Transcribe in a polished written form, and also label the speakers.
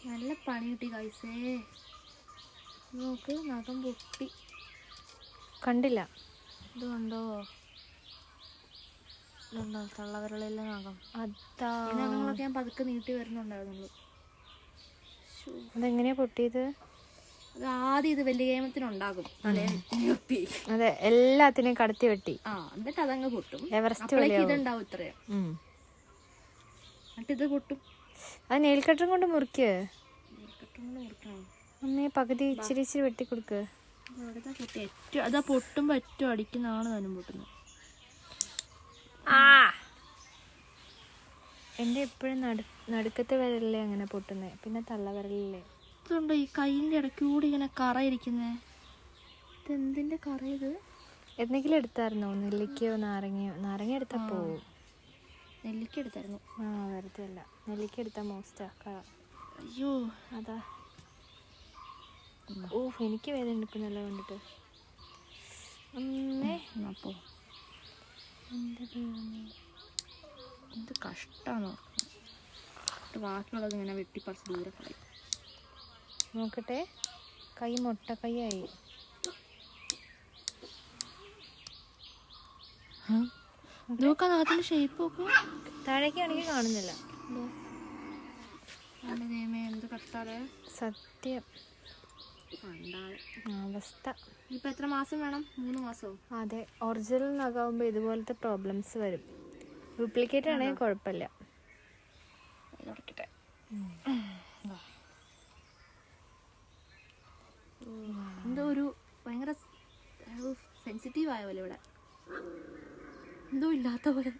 Speaker 1: നല്ല പണി കിട്ടി കൈസേ. നോക്ക് നഖം പൊട്ടി.
Speaker 2: കണ്ടില്ല.
Speaker 1: ഇത് കണ്ടോ? ഇതുണ്ടോ തള്ളവിരളിലെ നഖം?
Speaker 2: അതാ
Speaker 1: ഈ നഖങ്ങളൊക്കെ ഞാൻ പതുക്കെ നീട്ടി വരുന്നുണ്ടായിരുന്നുള്ളൂ.
Speaker 2: അതെങ്ങനെയാ പൊട്ടിയത്?
Speaker 1: അത് ആദ്യം ഇത് വലിയ കേമത്തിനുണ്ടാകും.
Speaker 2: അതെ, എല്ലാത്തിനെയും കടത്തി വെട്ടി.
Speaker 1: എന്നിട്ട് അതങ്ങ് പൊട്ടും.
Speaker 2: എവറസ്റ്റ്
Speaker 1: ഇതുണ്ടാവും ഇത്രയും. എന്നിട്ട് ഇത് പൊട്ടും.
Speaker 2: അത് നെയിൽ കട്ടറും കൊണ്ട് മുറിക്ക്.
Speaker 1: മുറിക്കണം.
Speaker 2: അമ്മേ പകുതി ഇച്ചിരി ഇച്ചിരി വെട്ടിക്കൊടുക്ക്.
Speaker 1: അതാ പൊട്ടുമ്പോ ഏറ്റവും അടിക്കുന്നതാണ് താനും പൊട്ടുന്നത്.
Speaker 2: എൻ്റെ എപ്പോഴും നടുക്കത്തെ വിരലിലെ അങ്ങനെ പൊട്ടുന്നേ, പിന്നെ തള്ളവിരലിലെ.
Speaker 1: ഇതുണ്ടോ ഈ കൈയിൻ്റെ ഇടയ്ക്കൂടി ഇങ്ങനെ കറ ഇരിക്കുന്നേ? ഇതെന്തിൻ്റെ കറ ഇത്?
Speaker 2: എന്തെങ്കിലും എടുത്തായിരുന്നോ? നെല്ലിക്കയോ നാരങ്ങയോ? നാരങ്ങ എടുത്താൽ പോവും.
Speaker 1: നെല്ലിക്ക എടുത്തായിരുന്നു.
Speaker 2: വെറുതെ അല്ല, നെല്ലിക്ക എടുത്താൽ മോസ്റ്റാ കറ.
Speaker 1: അയ്യോ
Speaker 2: അതാ. എനിക്ക് വേദന എടുക്കും നല്ല കണ്ടിട്ട്. അമ്മേ
Speaker 1: അപ്പോ എന്ത് കഷ്ടാണോ. ബാക്കിയുള്ളത് ഇങ്ങനെ വെട്ടിപ്പറിച്ച് ദൂരെ കളയും.
Speaker 2: നോക്കട്ടെ, കൈ മൊട്ട കൈയായി.
Speaker 1: നോക്കാം അതിന്റെ ഷേപ്പ് നോക്ക്.
Speaker 2: താഴേക്കാണെങ്കിൽ കാണുന്നില്ല.
Speaker 1: എന്ത് കഷ്ടാലേ
Speaker 2: സത്യം. അവസ്ഥ.
Speaker 1: ഇപ്പൊ എത്ര മാസം വേണം? 3 മാസമോ?
Speaker 2: അതെ, ഒറിജിനൽ നഖാവുമ്പോൾ ഇതുപോലത്തെ പ്രോബ്ലംസ് വരും. ഡ്യൂപ്ലിക്കേറ്റ് ആണെങ്കിൽ കുഴപ്പമില്ല.
Speaker 1: എന്തോ ഒരു ഭയങ്കര സെൻസിറ്റീവ് ആയ പോലെ ഇവിടെ എന്തോ ഇല്ലാത്ത പോലെ.